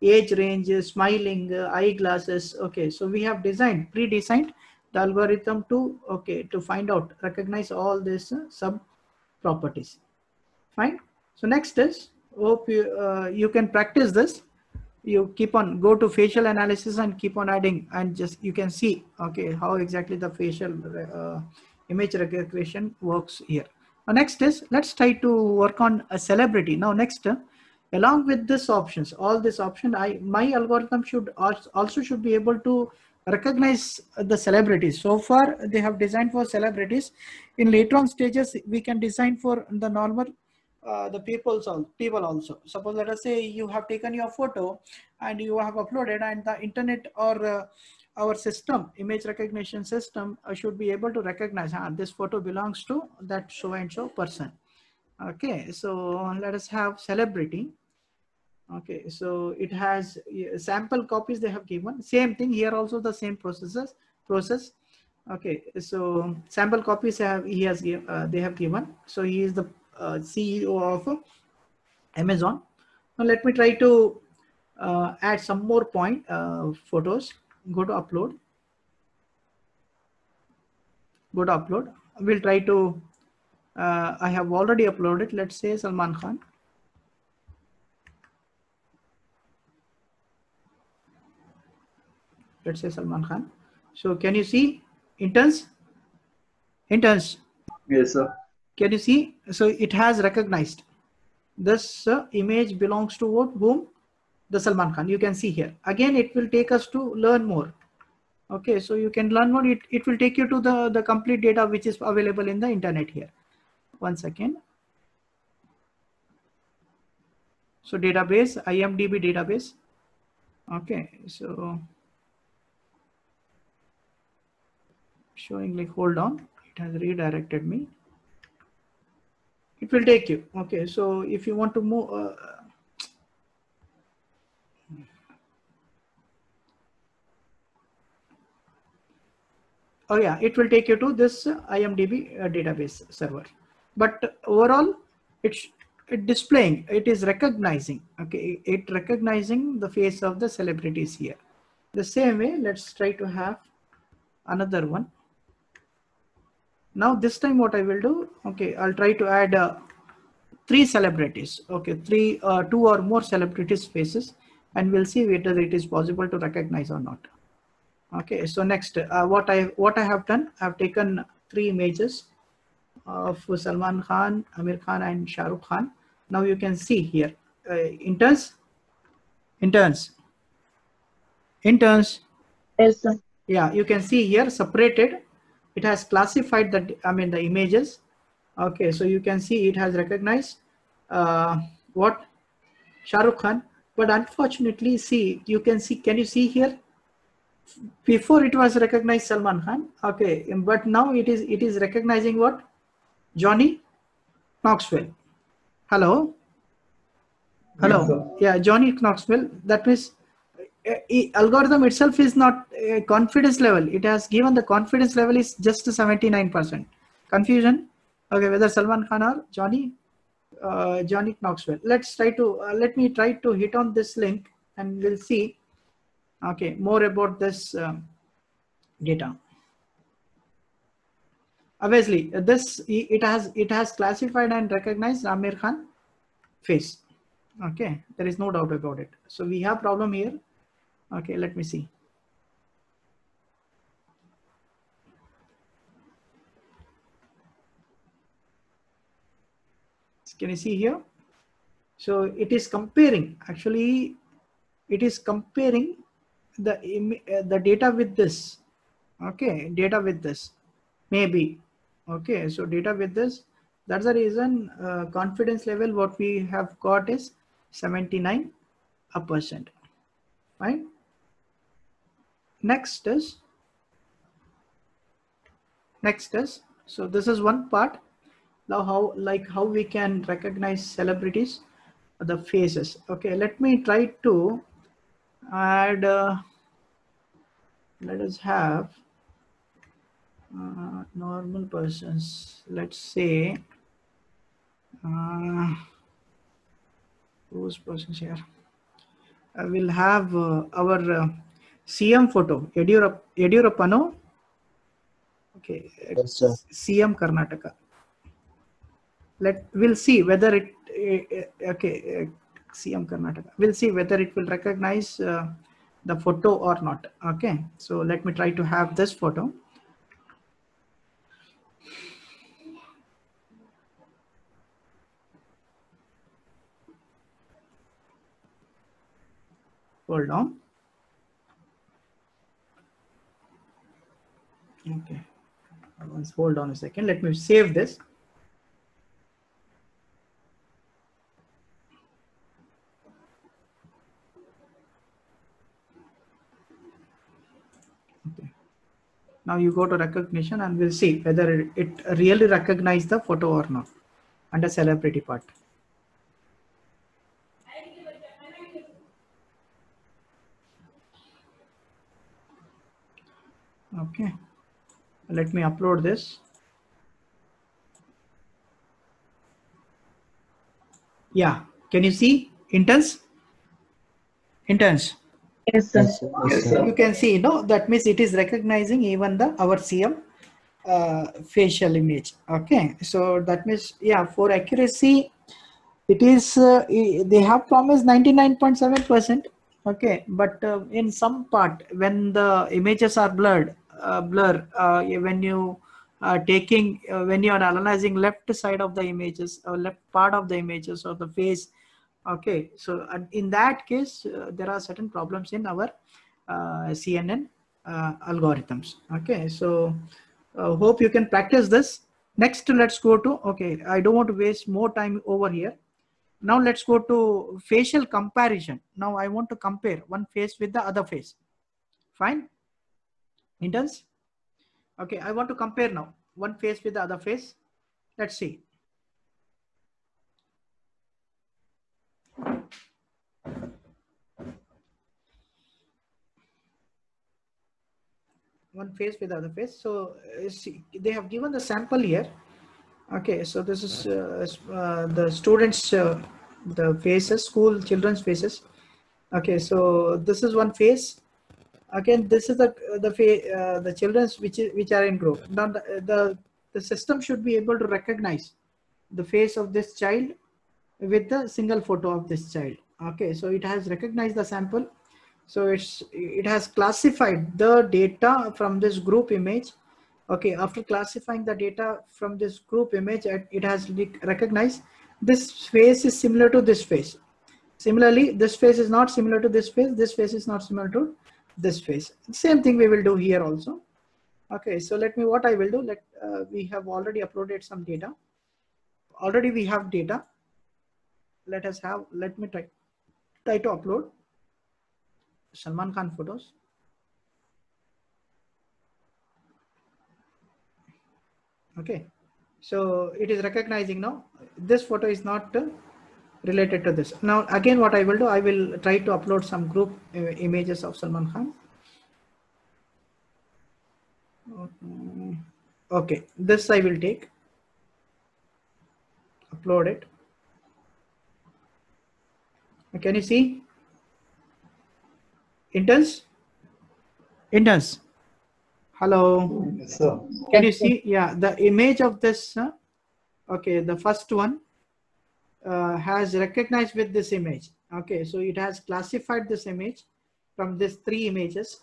age range, smiling, eyeglasses. Okay, so we have pre-designed the algorithm to, okay, to find out, recognize all these sub properties. Fine. So next is, hope you can practice this. You keep on go to facial analysis and keep on adding, and just you can see, okay, how exactly the facial image recognition works here. Next is, let's try to work on a celebrity. Now next, along with this options, all this option, my algorithm should also should be able to recognize the celebrities. So far they have designed for celebrities. In later on stages we can design for the normal the people also. Suppose let us say you have taken your photo and you have uploaded, and the internet or our system, image recognition system, should be able to recognize this photo belongs to that so and so person. Okay, so let us have celebrity. Okay, so it has sample copies they have given. Same thing here also, the same process. Okay, so sample copies they have given. So he is the CEO of Amazon. Now let me try to add some more photos. Go to upload. Go to upload. We'll try to. I have already uploaded. Let's say Salman Khan. Let's say Salman Khan. So can you see interns? Interns. Yes, sir. Can you see? So it has recognized this image belongs to what? Whom? The Salman Khan. You can see here. Again, it will take us to learn more. Okay, so you can learn more. It will take you to the complete data which is available in the internet here. One second. So database, IMDb database. Okay, so showing like, hold on, it has redirected me. It will take you. Okay, so if you want to move, oh yeah, it will take you to this IMDb database server. But overall, it's displaying, it is recognizing. Okay, it recognizing the face of the celebrities here. The same way, let's try to have another one. Now this time what I will do, okay, I'll try to add 3 celebrities. Okay, 2 or more celebrities faces, and we'll see whether it is possible to recognize or not. Okay, so next, what I have done, I have taken 3 images of Salman Khan, Amir Khan, and Shah Rukh Khan. Now you can see here, interns. Yes, sir. Yeah, you can see here separated. It has classified the images. Okay, so you can see it has recognized what? Shah Rukh Khan. But unfortunately, see, you can see, can you see here? Before it was recognized Salman Khan. Okay, but now it is recognizing what? Johnny Knoxville. Hello. Yes, sir. Yeah, Johnny Knoxville. That means algorithm itself is not a confidence level. It has given the confidence level is just 79%. Confusion. Okay, whether Salman Khan or Johnny Knoxville. Let's try to let me try to hit on this link, and we'll see. Okay, more about this data. Obviously, this it has classified and recognized Amir Khan face. Okay, there is no doubt about it. So we have problem here. Okay, let me see. Can you see here? So it is comparing. Actually, it is comparing the data with this. Okay, data with this. Maybe. Okay, so data with this. That's the reason confidence level what we have got is 79%. Right? Next is, so this is one part. Now how we can recognize celebrities, the faces. Okay, let me try to add, let us have normal persons. Let's say Whose process here? We'll have our CM photo. Yediyurappano. Okay. Yes, sir. CM Karnataka. We'll see whether it. Okay. CM Karnataka. We'll see whether it will recognize the photo or not. Okay. So let me try to have this photo. Hold on. Okay. Once hold on a second. Let me save this. Okay. Now you go to recognition and we'll see whether it really recognizes the photo or not under celebrity part. Okay. Let me upload this. Yeah. Can you see interns? Interns. Yes, sir. Yes, sir. Yes, Yes, sir. sir. You can see, no, that means it is recognizing even the our CM facial image. Okay. So that means, yeah, for accuracy, it is they have promised 99.7%. Okay, but in some part when the images are when you are taking when you are analyzing left side of the images or left part of the images of the face. Okay, so in that case there are certain problems in our CNN algorithms. Okay, so hope you can practice this. Next, let's go to, okay, I don't want to waste more time over here. Now let's go to facial comparison. Now I want to compare one face with the other face. Fine. Interns. Okay, I want to compare now one face with the other face. Let's see. One face with the other face. So see, they have given the sample here. Okay, so this is the students, the faces, school children's faces. Okay, so this is one face. Again, this is the children's which are in group. Now the system should be able to recognize the face of this child with the single photo of this child. Okay, so it has recognized the sample. So it has classified the data from this group image. Okay, after classifying the data from this group image, it has recognized this face is similar to this face. Similarly, this face is not similar to this face. This face is not similar to this face. Same thing we will do here also. Okay, so what I will do, we have already uploaded some data. Already we have data. Let me try to upload Salman Khan photos. Okay, so it is recognizing now this photo is not related to this. Now again, what I will do, I will try to upload some group images of Salman Khan. Okay, this I will take, upload it. Can you see? Interns? Hello. Yes, sir. Can you see? Yeah, the image of this. Okay, the first one has recognized with this image. Okay, so it has classified this image from these three images,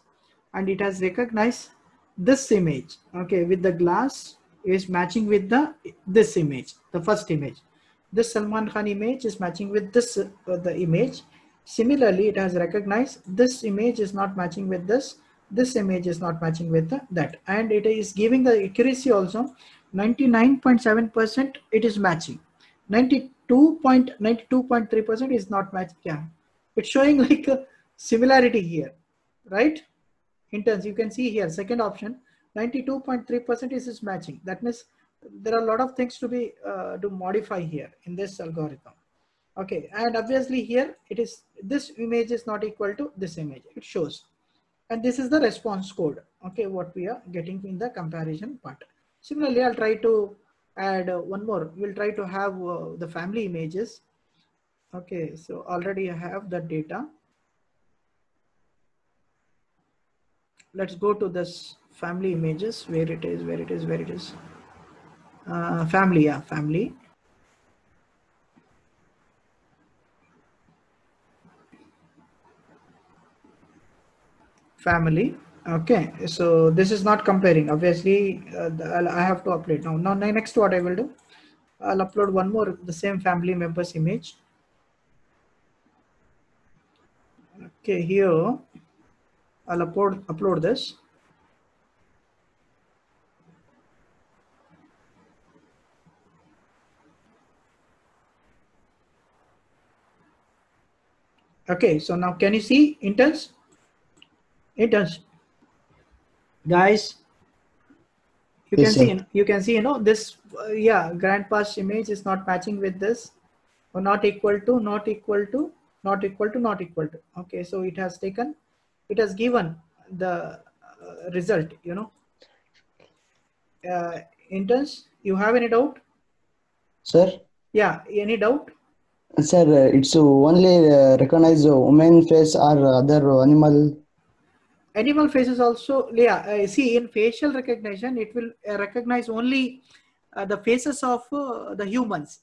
and it has recognized this image. Okay, with the glass is matching with this image, the first image. This Salman Khan image is matching with this the image. Similarly, it has recognized this image is not matching with this. This image is not matching with that, and it is giving the accuracy also 99.7%. It is matching. 92.3% is not matching. Yeah, it's showing like a similarity here, right? Interns, you can see here, second option, 92.3% is matching. That means there are a lot of things to be to modify here in this algorithm. Okay, and obviously here it is, this image is not equal to this image. It shows, and this is the response code. Okay, what we are getting in the comparison part. Similarly, I'll try to add one more. We'll try to have the family images. Okay, so already I have the data. Let's go to this family images, where it is, where it is, where it is. Family, yeah, family. Family. Okay, so this is not comparing. Obviously, I have to upload now. Now, next what I will do, I'll upload one more, the same family members image. Okay, here I'll upload this. Okay, so now can you see interns? Interns, guys. You Yes, can sir. see, you know, this, yeah, grandpa's image is not matching with this, or not equal to, not equal to, not equal to, not equal to. Okay, so it has taken, it has given the result, you know. Interns, you have any doubt? Sir? Yeah, any doubt? Sir, it's only recognize woman face or other animal. Animal faces also, yeah, see, in facial recognition, it will recognize only the faces of the humans.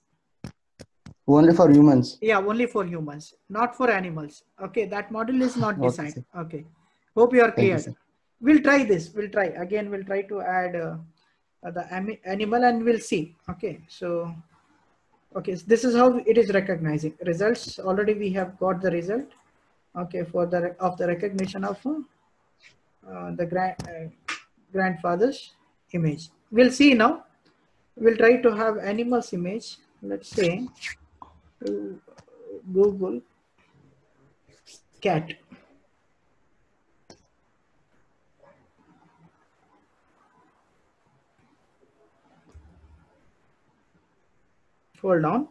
Only for humans. Yeah, only for humans, not for animals. Okay, that model is not Okay, designed. sir. Okay, hope you are Thank you, cleared. sir. We'll try this. We'll try again. We'll try to add the animal, and we'll see. Okay, so okay, so this is how it is recognizing results. Already we have got the result. Okay, for the recognition of the grandfather's image. We'll see now. We'll try to have animals image. Let's say Google cat. Hold on.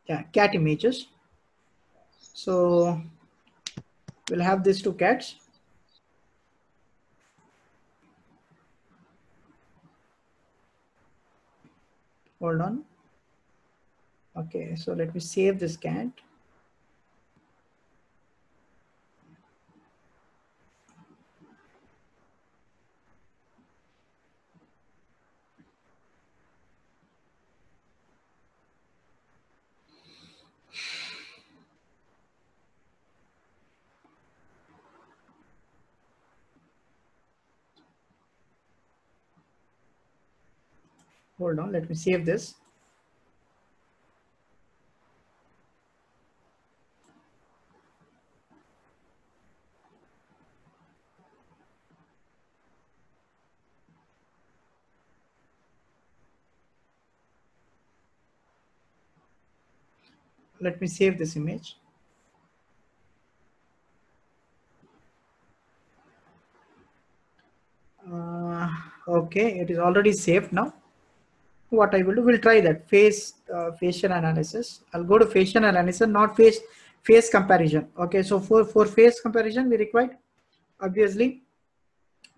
Yeah, cat images. So we'll have these two cats. Hold on. Okay, so let me save this cat. Hold on, let me save this. Let me save this image. Okay, it is already saved now. What I will do, we'll try that facial analysis. I'll go to facial analysis, not face comparison. Okay, so for face comparison, we require obviously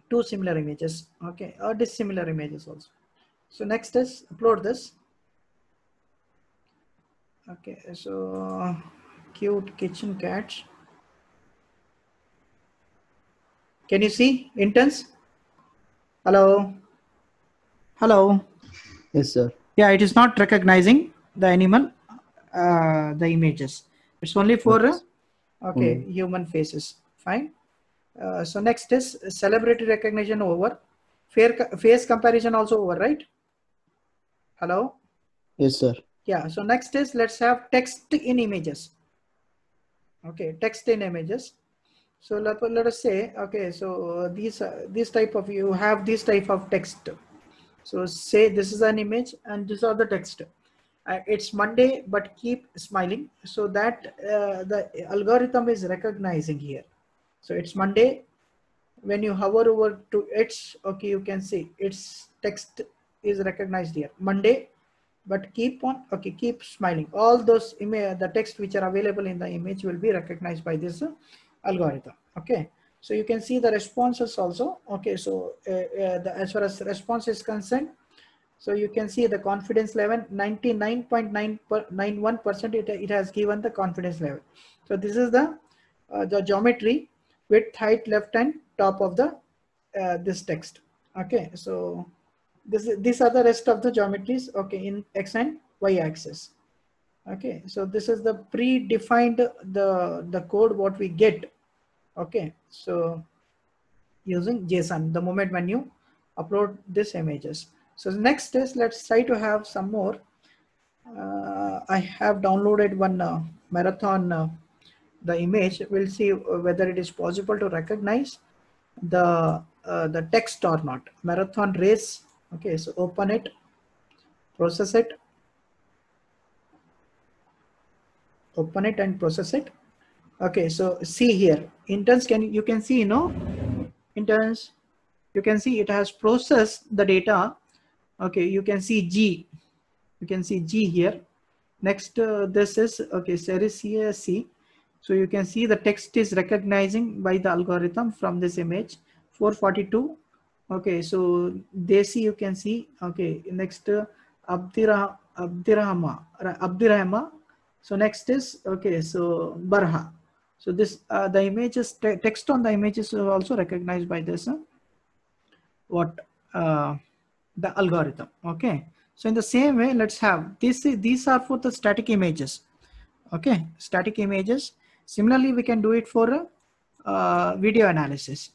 two similar images. Okay, or dissimilar images also. So next is upload this. Okay, so cute kitchen cats. Can you see interns? Hello. Hello. Yes, sir. Yeah, it is not recognizing the animal, the images. It's only for okay, human faces. Fine. So next is celebrity recognition over. Face comparison also over, right? Hello. Yes, sir. Yeah. So next is, let's have text in images. Okay, text in images. So let us say, okay, so these type of, you have this type of text. So say this is an image and these are the text. It's Monday, but keep smiling. So that the algorithm is recognizing here. So it's Monday. When you hover over to it's, okay, you can see its text is recognized here. Monday, but keep on, okay, keep smiling. All those the text which are available in the image will be recognized by this algorithm. Okay. So you can see the responses also. Okay, so as far as response is concerned, so you can see the confidence level 99.991%. It has given the confidence level. So this is the geometry, width, height, left and top of the this text. Okay, so these are the rest of the geometries. Okay, in x and y axis. Okay, so this is the predefined the code what we get. Okay, so using JSON the moment when you upload these images. So next is, let's try to have some more. I have downloaded one Marathon the image. We'll see whether it is possible to recognize the text or not. Marathon race. Okay, so open it, process it, open it and process it. Okay, so see here, interns, you can see, interns, you can see it has processed the data. Okay, you can see G, here. Next, this is, okay, series CSC. So you can see the text is recognizing by the algorithm from this image 442. Okay, so they see, you can see. Okay, next Abdirahma. So next is, okay, so Barha. So this the images, text on the images is also recognized by this the algorithm. Okay, so in the same way, let's have this. These are for the static images. Okay, static images. Similarly, we can do it for video analysis.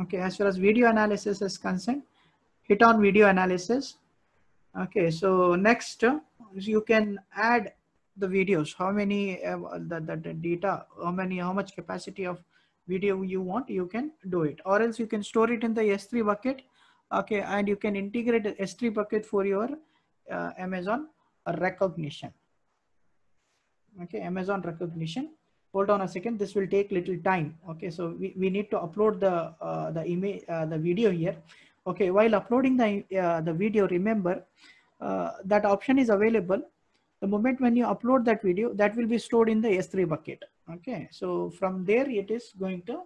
Okay, as far as video analysis is concerned, hit on video analysis. Okay, so next you can add the videos, how many the data, how much capacity of video you want, you can do it, or else you can store it in the S3 bucket. Okay, and you can integrate the S3 bucket for your Amazon recognition. Okay, Amazon recognition. Hold on a second, this will take little time. Okay, so we need to upload the image, the video here. Okay, while uploading the video, remember that option is available. The moment when you upload that video, that will be stored in the S3 bucket. Okay, so from there it is going to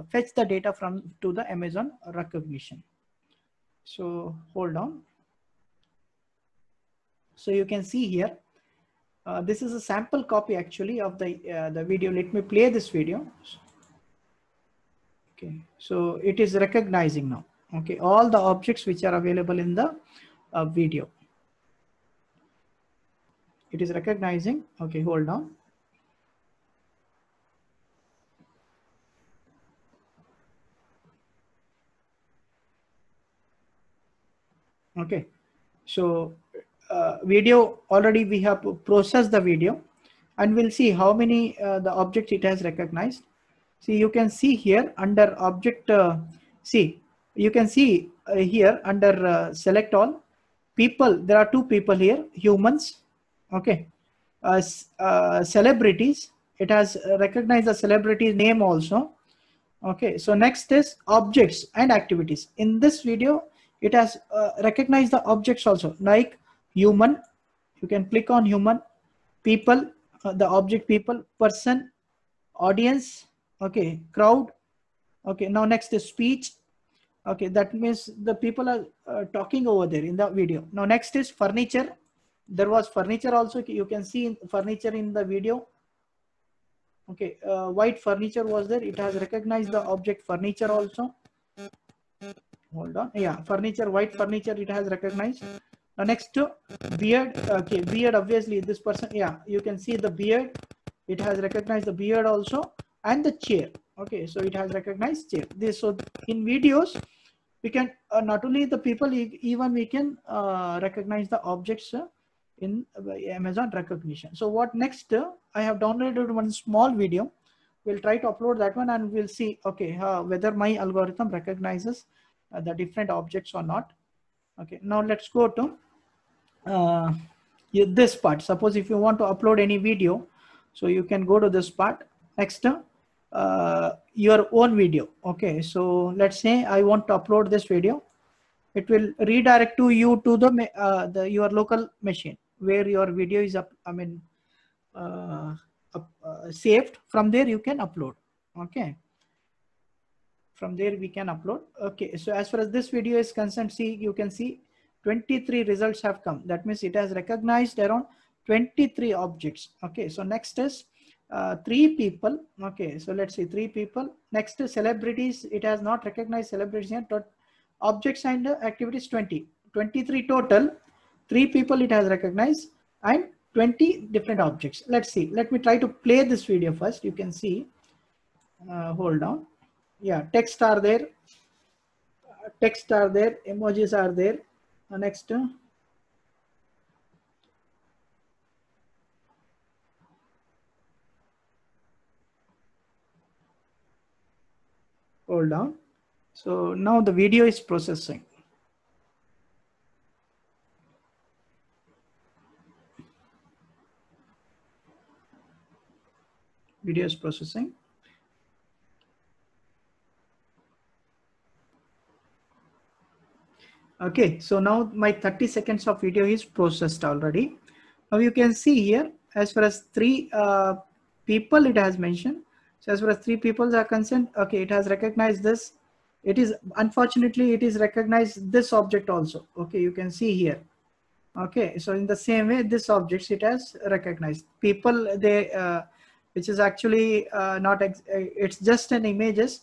fetch the data to the Amazon recognition. So hold on. So you can see here, this is a sample copy actually of the video. Let me play this video. Okay, so it is recognizing now. Okay, all the objects which are available in the video. It is recognizing. Okay, hold on. Okay, so video, already we have processed the video, and we'll see how many the objects it has recognized. See, you can see here under object, see, you can see here under select all people, there are two people here, humans. Okay, celebrities, it has recognized the celebrity name also. Okay, so next is objects and activities. In this video, it has recognized the objects also, like human. You can click on human, people, the object people, person, audience. Okay, crowd. Okay, now next is speech. Okay, that means the people are talking over there in the video. Now next is furniture. There was furniture also. You can see furniture in the video. Okay, white furniture was there. It has recognized the object furniture also. Hold on. Yeah, furniture, white furniture, it has recognized. Now next, beard. Okay, beard, obviously this person. Yeah, you can see the beard. It has recognized the beard also, and the chair. Okay, so it has recognized chair. This, so in videos, we can not only the people, even we can recognize the objects in Amazon recognition. So what next? I have downloaded one small video. We'll try to upload that one, and we'll see. Okay, whether my algorithm recognizes the different objects or not. Okay, now let's go to this part. Suppose if you want to upload any video, so you can go to this part. Next, your own video. Okay, so let's say I want to upload this video. It will redirect to you to the your local machine where your video is up. I mean, saved. From there you can upload. Okay, from there we can upload. Okay, so as far as this video is concerned, see, you can see 23 results have come. That means it has recognized around 23 objects. Okay, so next is 3 people. Okay, so let's see, 3 people. Next is celebrities. It has not recognized celebrities yet. Objects and activities 20. 23 total. 3 people it has recognized and 20 different objects. Let's see. Let me try to play this video first. You can see. Hold on. Yeah, text are there. Text are there. Emojis are there. Next. Hold on. So now the video is processing. Video is processing. Okay, so now my 30 seconds of video is processed already. Now you can see here, as far as 3 people it has mentioned. So as far as 3 people are concerned, okay, it has recognized this. It is, unfortunately, it is recognized this object also. Okay, you can see here. Okay, so in the same way, this objects it has recognized. People, they, which is actually not, it's just an images.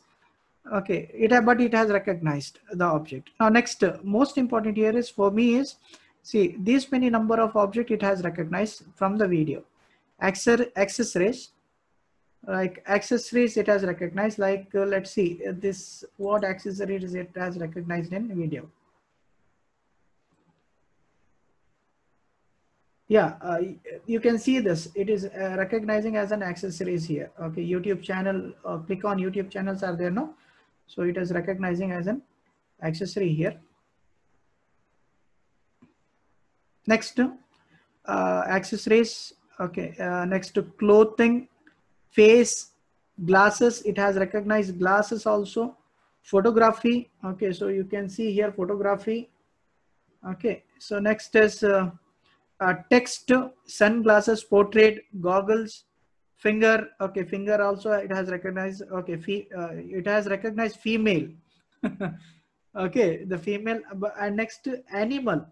Okay, but it has recognized the object. Now next, most important here is for me is, see, this many number of object it has recognized from the video. Accessories, like accessories it has recognized, like let's see, this, what accessories it has recognized in video. Yeah, you can see this. It is recognizing as an accessories here. Okay, YouTube channel, click on YouTube channels are there now. So it is recognizing as an accessory here. Next, accessories. Okay, next to clothing, face, glasses. It has recognized glasses also. Photography. Okay, so you can see here photography. Okay, so next is text, sunglasses, portrait, goggles, finger. Okay, finger also it has recognized. Okay, it has recognized female. Okay, the female. And next, animal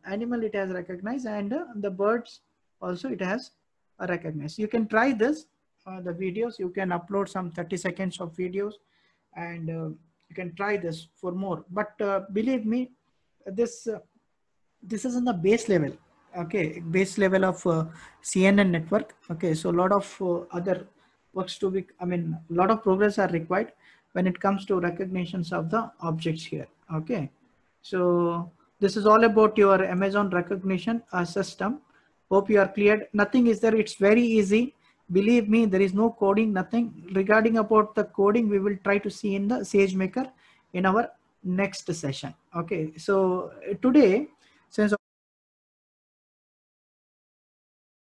it has recognized, and the birds also it has recognized. You can try this, the videos. You can upload some 30 seconds of videos, and you can try this for more. But believe me, this is in the base level. Okay, base level of CNN network. Okay, so a lot of other works to be, I mean, a lot of progress are required when it comes to recognitions of the objects here. Okay, so this is all about your Amazon recognition system. Hope you are cleared. Nothing is there. It's very easy. Believe me, there is no coding, nothing. Regarding about the coding, we will try to see in the SageMaker in our next session. Okay, so today, since